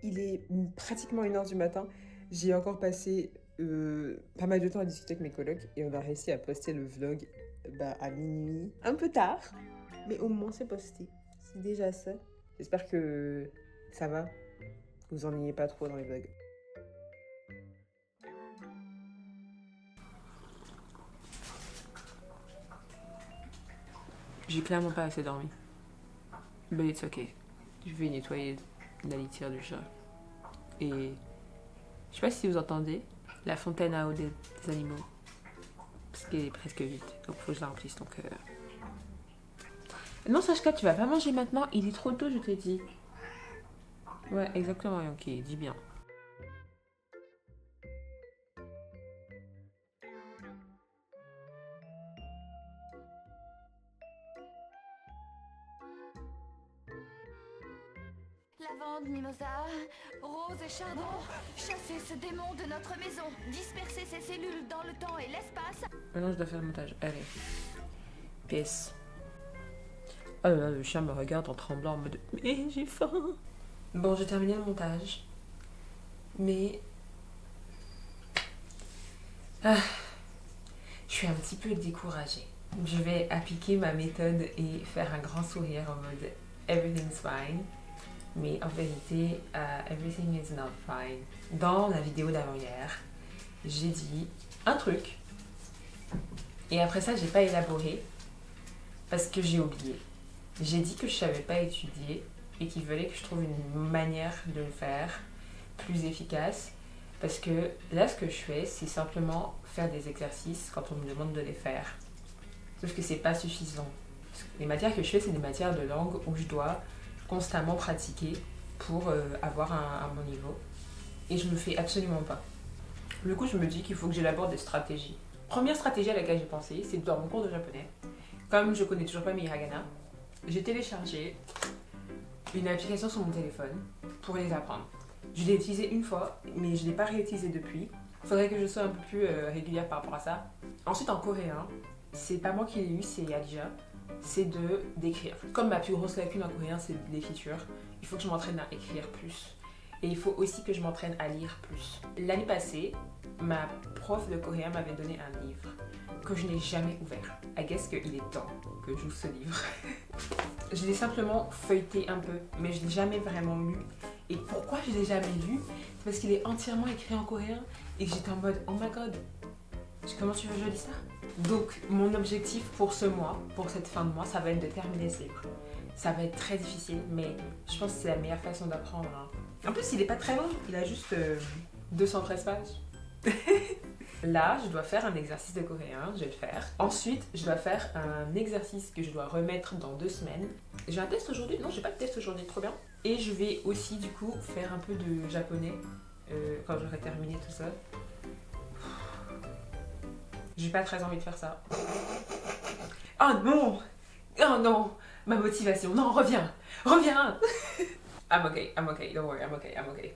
Il est pratiquement 1h du matin. J'ai encore passé pas mal de temps à discuter avec mes colocs et on a réussi à poster le vlog à minuit. Un peu tard, mais au moins c'est posté. C'est déjà ça. J'espère que ça va. Vous ennuyez pas trop dans les vlogs. J'ai clairement pas assez dormi. Mais it's ok. Je vais nettoyer la litière du chat. Et je sais pas si vous entendez la fontaine à eau des animaux. Parce qu'elle est presque vide. Donc faut que je la remplisse. Donc non, Sashka, tu vas pas manger maintenant. Il est trop tôt, je t'ai dit. Ouais, exactement, Yankee. Dis bien. Lavande, mimosa, rose et chardon, chasser ce démon de notre maison, disperser ses cellules dans le temps et l'espace. Maintenant, je dois faire le montage. Allez. Peace. Oh là là, le chien me regarde en tremblant en mode mais j'ai faim. Bon, j'ai terminé le montage. Mais. Ah, je suis un petit peu découragée. Je vais appliquer ma méthode et faire un grand sourire en mode everything's fine. Mais en vérité, everything is not fine. Dans la vidéo d'avant-hier, j'ai dit un truc. Et après ça, j'ai pas élaboré parce que j'ai oublié. J'ai dit que je savais pas étudier et qu'il fallait que je trouve une manière de le faire plus efficace. Parce que là, ce que je fais, c'est simplement faire des exercices quand on me demande de les faire. Sauf que c'est pas suffisant. Les matières que je fais, c'est des matières de langue où je dois constamment pratiquer pour avoir un bon niveau. Et je ne le fais absolument pas. Du coup, je me dis qu'il faut que j'élabore des stratégies. Première stratégie à laquelle j'ai pensé, c'est dans mon cours de japonais. Comme je connais toujours pas mes hiragana, j'ai téléchargé une application sur mon téléphone pour les apprendre. Je l'ai utilisée une fois, mais je ne l'ai pas réutilisée depuis. Il faudrait que je sois un peu plus régulière par rapport à ça. Ensuite, en coréen, c'est pas moi qui l'ai eu, c'est Adja. C'est d'écrire. Comme ma plus grosse lacune en coréen, c'est l'écriture. Il faut que je m'entraîne à écrire plus. Et il faut aussi que je m'entraîne à lire plus. L'année passée, ma prof de coréen m'avait donné un livre que je n'ai jamais ouvert. I guess qu'il est temps que j'ouvre ce livre. Je l'ai simplement feuilleté un peu, mais je ne l'ai jamais vraiment lu. Et pourquoi je ne l'ai jamais lu? C'est parce qu'il est entièrement écrit en coréen et que j'étais en mode oh my god, comment tu veux que je lis ça? Donc mon objectif pour ce mois, pour cette fin de mois, ça va être de terminer ce livre. Ça va être très difficile, mais je pense que c'est la meilleure façon d'apprendre. En plus, il n'est pas très long, il a juste 213 pages. Là, je dois faire un exercice de coréen, je vais le faire. Ensuite, je dois faire un exercice que je dois remettre dans 2 semaines. J'ai un test aujourd'hui? Non, j'ai pas de test aujourd'hui, trop bien. Et je vais aussi, du coup, faire un peu de japonais quand j'aurai terminé tout ça. J'ai pas très envie de faire ça. Oh non! Oh non! Ma motivation. Non, reviens! Reviens! I'm okay, don't worry, I'm okay.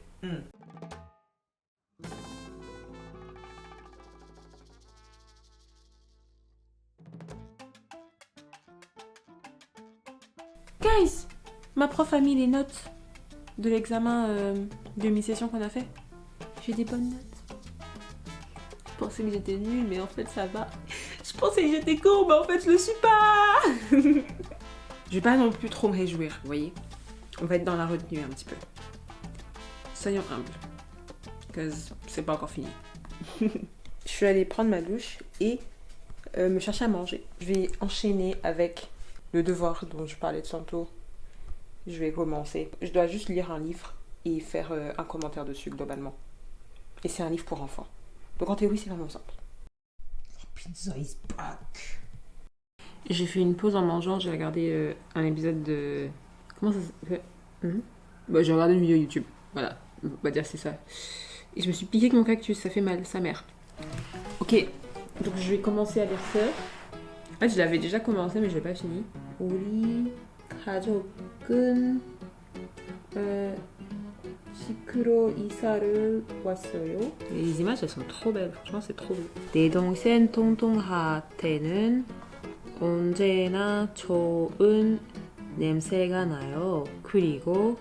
Guys! Ma prof a mis les notes de l'examen de mi-session qu'on a fait. J'ai des bonnes notes. Je pensais que j'étais nulle, mais en fait ça va. Je pensais que j'étais con, mais en fait je le suis pas. Je vais pas non plus trop me réjouir, vous voyez. On va être dans la retenue un petit peu. Soyons humbles. Parce que c'est pas encore fini. Je suis allée prendre ma douche et me chercher à manger. Je vais enchaîner avec le devoir dont je parlais de tantôt. Je vais commencer. Je dois juste lire un livre et faire un commentaire dessus globalement. Et c'est un livre pour enfants. Donc en théorie, c'est vraiment simple. Pizza is back. J'ai fait une pause en mangeant, j'ai regardé un épisode de... Comment ça s'appelle? J'ai regardé une vidéo YouTube. Voilà, on va dire c'est ça. Et je me suis piqué avec mon cactus, ça fait mal, sa mère. Ok, donc je vais commencer à lire ça. En fait, je l'avais déjà commencé, mais je l'ai pas fini. 우리 가족은 시크로 이사를 왔어요. Les images, elles sont trop belles. Franchement, c'est trop beau. 내 동생 통통한테는 언제나 좋은 냄새가 나요. 그리고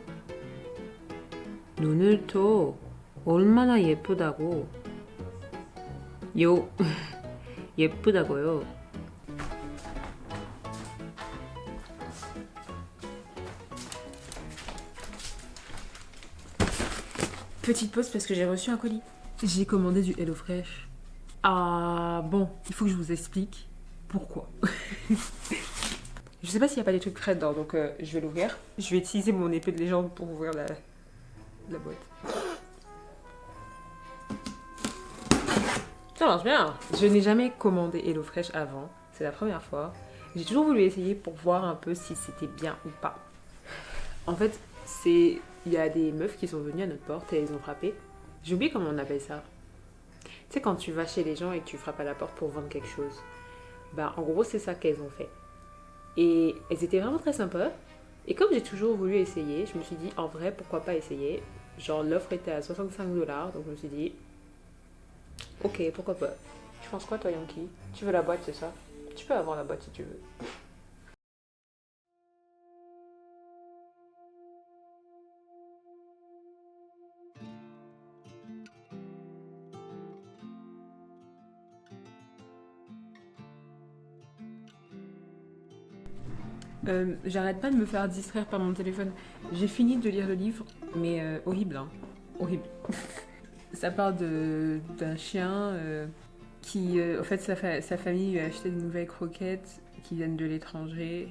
눈을 또 얼마나 예쁘다고. 요 예쁘다고요. Petite pause parce que j'ai reçu un colis. J'ai commandé du HelloFresh. Ah bon, il faut que je vous explique pourquoi. Je sais pas s'il n'y a pas des trucs frais dedans, donc je vais l'ouvrir. Je vais utiliser mon épée de légende pour ouvrir la boîte. Ça marche bien. Je n'ai jamais commandé HelloFresh avant. C'est la première fois. J'ai toujours voulu essayer pour voir un peu si c'était bien ou pas. En fait, il y a des meufs qui sont venues à notre porte et elles ont frappé. J'ai oublié comment on appelle ça. Tu sais, quand tu vas chez les gens et que tu frappes à la porte pour vendre quelque chose. Ben, en gros, c'est ça qu'elles ont fait. Et elles étaient vraiment très sympas. Et comme j'ai toujours voulu essayer, je me suis dit, en vrai, pourquoi pas essayer. Genre, l'offre était à 65 $, donc je me suis dit, ok, pourquoi pas. Tu penses quoi, toi, Yankee? Tu veux la boîte, c'est ça? Tu peux avoir la boîte si tu veux. J'arrête pas de me faire distraire par mon téléphone. J'ai fini de lire le livre, mais horrible, hein. Horrible. Ça parle d'un chien qui, en fait, sa famille lui a acheté de nouvelles croquettes qui viennent de l'étranger,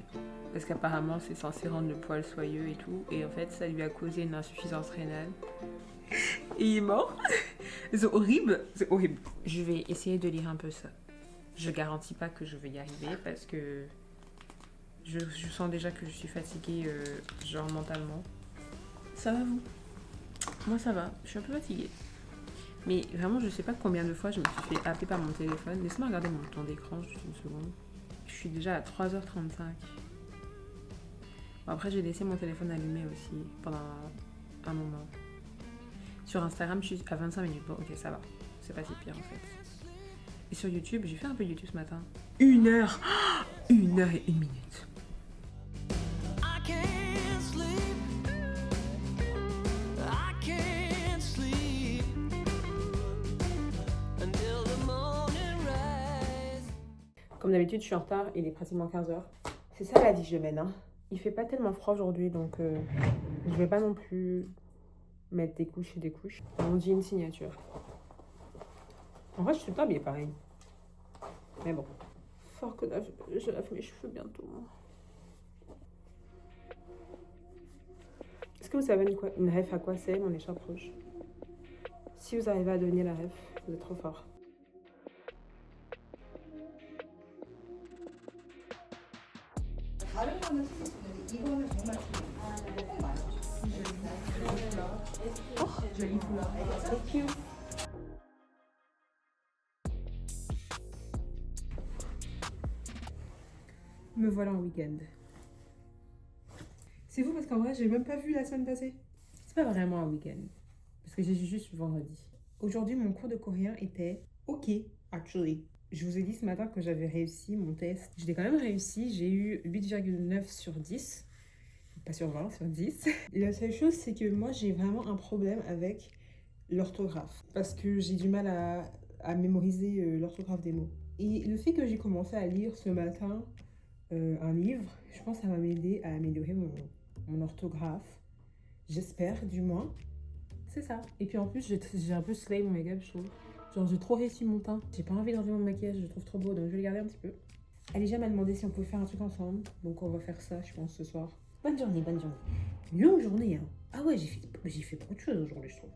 parce qu'apparemment c'est censé rendre le poil soyeux et tout, et en fait ça lui a causé une insuffisance rénale. Et il est mort. C'est horrible, c'est horrible. Je vais essayer de lire un peu ça. Je garantis pas que je vais y arriver parce que je sens déjà que je suis fatiguée, genre mentalement. Ça va vous? Moi ça va, je suis un peu fatiguée. Mais vraiment, je sais pas combien de fois je me suis fait happer par mon téléphone. Laisse-moi regarder mon temps d'écran, juste une seconde. Je suis déjà à 3h35. Bon, après, j'ai laissé mon téléphone allumé aussi pendant un moment. Sur Instagram, je suis à 25 minutes. Bon, ok, ça va. C'est pas si pire en fait. Et sur YouTube, j'ai fait un peu YouTube ce matin. 1 heure 1 heure et 1 minute. Comme d'habitude, je suis en retard, il est pratiquement 15h. C'est ça la vie que je mène, hein. Il fait pas tellement froid aujourd'hui, donc je vais pas non plus mettre des couches et des couches. On dit une signature. En vrai, je suis pas habillée pareil. Mais bon. Fort que je lave mes cheveux bientôt. Est-ce que vous savez une ref à quoi c'est, mon écharpe rouge? Si vous arrivez à deviner la ref, vous êtes trop fort. Oh, joli foulard. Thank you. Me voilà en week-end. C'est vous parce qu'en vrai, j'ai même pas vu la semaine passée. C'est pas vraiment un week-end. Parce que j'ai juste vendredi. Aujourd'hui, mon cours de coréen était ok, actually. Je vous ai dit ce matin que j'avais réussi mon test. Je l'ai quand même réussi. J'ai eu 8,9 sur 10. Pas sur 20, sur 10. La seule chose, c'est que moi, j'ai vraiment un problème avec l'orthographe. Parce que j'ai du mal à mémoriser l'orthographe des mots. Et le fait que j'ai commencé à lire ce matin un livre, je pense que ça va m'aider à améliorer mon orthographe. J'espère, du moins. C'est ça. Et puis en plus, j'ai un peu slay mon make-up, je trouve. Genre, j'ai trop réussi mon teint. J'ai pas envie d'enlever mon maquillage, je le trouve trop beau, donc je vais le garder un petit peu. Alicia m'a demandé si on pouvait faire un truc ensemble. Donc on va faire ça, je pense, ce soir. Bonne journée, bonne journée. Une longue journée, hein. Ah ouais, j'ai fait beaucoup de choses aujourd'hui, je trouve.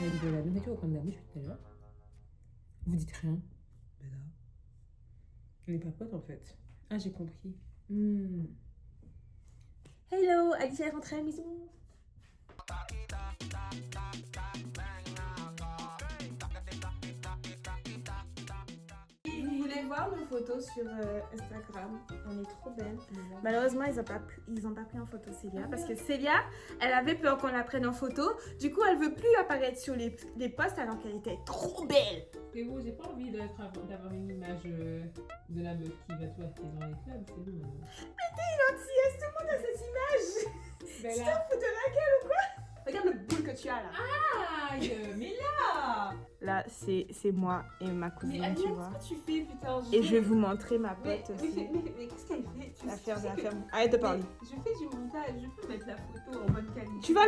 Il y a de la nourriture au coin de la bouche tout à l'heure. Vous dites rien. Ben là. On n'est pas potes en fait. Ah, j'ai compris. Hello, Alicia est rentrée à la maison. Vous voulez voir nos photos sur Instagram? On est trop belles. Malheureusement, ils ont pas pris en photo Célia parce que Célia, elle avait peur qu'on la prenne en photo. Du coup, elle veut plus apparaître sur les posts alors qu'elle était trop belle. Et vous, j'ai pas envie d'avoir une image de la meuf qui va twerker dans les clubs, c'est bon. Mais t'es gentille, tout le monde a cette image. Ben Tu là. t'en fous de laquelle ou quoi? Regarde le ça, c'est moi et ma cousine, Mais tu Agnès, vois. qu'est-ce que tu fais, putain? Et je vais vous montrer ma Mais, pote aussi. mais qu'est-ce qu'elle fait? La ferme, sais la que- ferme. Arrête de parler. Mais je fais du montage, je peux mettre la photo en bonne qualité. Tu vas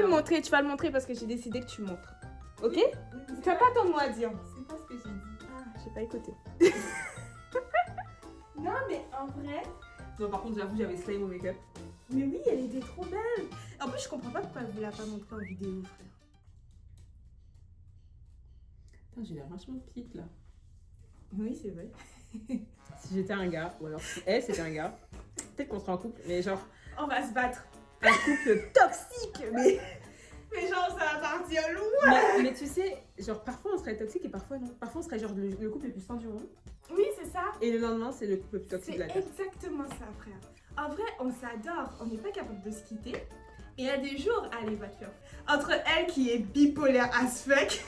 le montrer parce que j'ai décidé que tu montres. Ok? Oui, mais c'est Tu n'as pas ton mot à dire. C'est pas ce que j'ai dit. Ah, j'ai pas écouté. Non, mais en vrai. Non, par contre, j'avoue, j'avais slime au make-up. Mais oui, elle était trop belle. En plus, je comprends pas pourquoi elle vous l'a pas montré en vidéo, frère. Putain, j'ai l'air vachement petite là. Oui, c'est vrai. Si j'étais un gars, ou alors si elle c'était un gars, peut-être qu'on serait en couple, mais genre On va se battre. un couple. Toxique, mais. Mais genre, ça va partir loin. Mais tu sais, genre parfois on serait toxique et parfois non. Parfois on serait genre le couple le plus sain du monde Oui, c'est ça. et le lendemain c'est le couple le plus C'est toxique de la terre. exactement ça, frère. En vrai, on s'adore. On n'est pas capable de se quitter. Et il y a des jours, allez, va te faire. Entre elle qui est bipolaire as fuck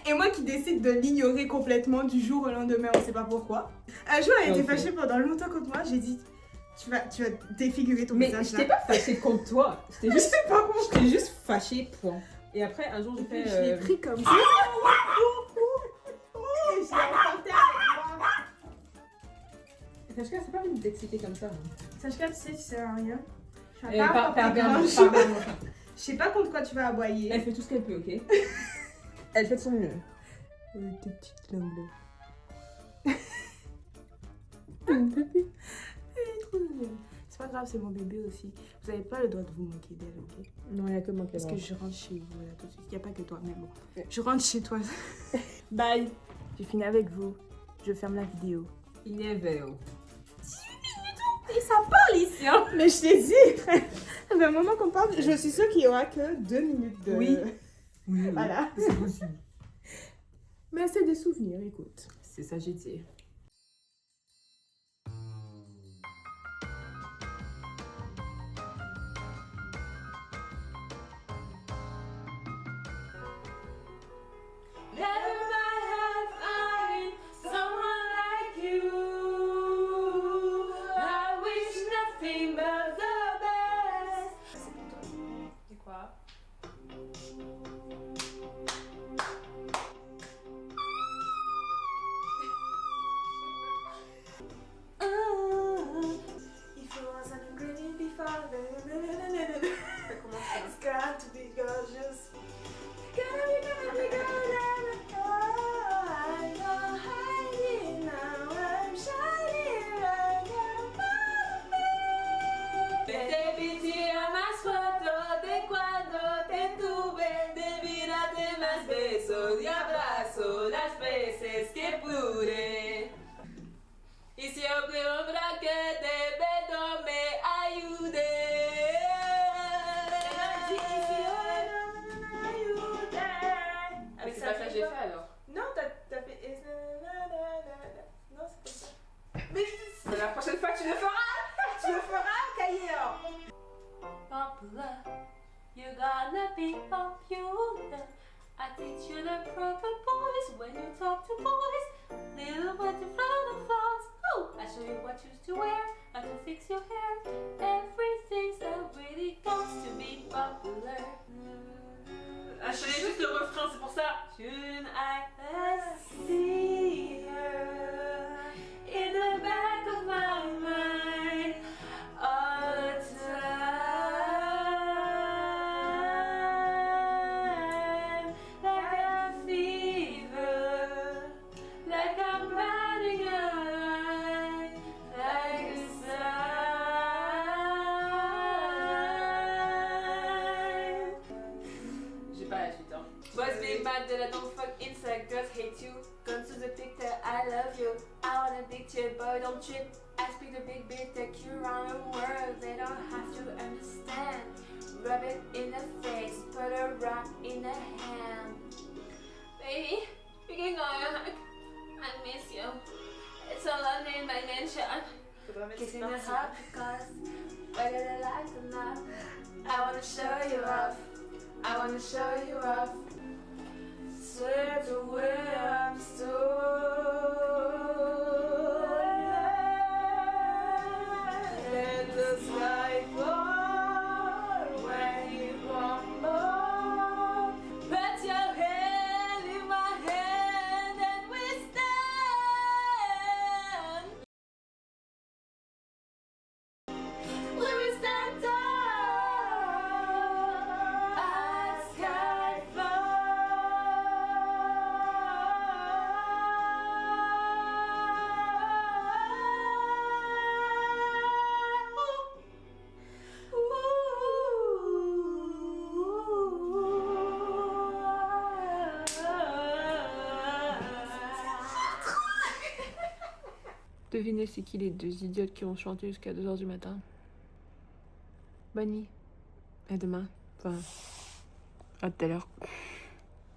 et moi qui décide de l'ignorer complètement du jour au lendemain, on sait pas pourquoi. Un jour, elle était Ok. fâchée pendant longtemps contre moi. J'ai dit, tu vas défigurer ton Mais visage. je t'ai pas fâchée contre toi, je t'ai Je juste, sais pas pourquoi. je t'ai juste fâchée, point. Et après un jour j'ai fait. Je l'ai pris comme ça. Et je l'ai emporté avec moi. Sachka, c'est pas venu d'exciter comme ça. Sachka, tu sais, tu sers à rien. Je suis Pas pas bien, grand-chose. pas bien. Je sais pas contre quoi tu vas aboyer. Elle fait tout ce qu'elle peut, ok? Elle fait de son mieux. Tes petites langues là. Elle est trop mignonne. C'est pas grave, c'est mon bébé aussi. Vous avez pas le droit de vous moquer d'elle, ok? Non, il y a que moi qui Parce que je rentre chez vous là tout de suite. Il n'y a pas que toi, mais bon. Je rentre chez toi. Bye. J'ai fini avec vous. Je ferme la vidéo. Il est vélo. Et ça parle ici, hein? Mais je t'ai dit, frère. Ça fait un moment qu'on parle. Je suis sûre qu'il y aura que 2 minutes de. Oui. Oui, Voilà. c'est possible. Mais c'est des souvenirs, écoute. C'est ça, j'ai dit. Never might have found someone like you. I wish nothing but the best. C'est quoi? If you wasn't green before, it's got to be gorgeous. Gotta be gorgeous. Oh, I know hiding now. I'm shining like a Te pitié más fotos de cuando te tuve, de mirarte más besos y abrazo las veces que pude. Y siempre otra que te vedo me ayude. Mais c'est pas ça que j'ai fait alors. Non, t'as fait. Non, c'est pas ça. Mais la prochaine fois tu le feras. Tu le feras, Kaïa. Popular, you're gonna be popular. I teach you the proper voice when you talk to boys. Little words in front of thoughts. Oh, I show you what shoes to wear, how to fix your hair. Everything's that really counts to be popular. Ah, je connais juste le refrain, c'est pour ça. Soon I see her in the back of my mind all the time, like a fever, like I'm running out, like a sign. J'ai pas la suite, hein. Boys be mad that I don't fuck inside, girls hate you. Come to the picture, I love you. I wanna dict you, boy, don't trip. I speak the big bit, take you around the world. They don't have to understand. Rub it in the face, put a rock in the hand. Baby, we can go on. I miss you. It's all under in my mansion. Kissing the hot because whether they like or not. I wanna show you off. I wanna show you off. Swear to where I'm let the sky fall when you crumble. Put your hand in my hand. Devinez c'est qui les deux idiotes qui ont chanté jusqu'à 2h du matin. Bonne nuit. À demain. Enfin, à tout à l'heure.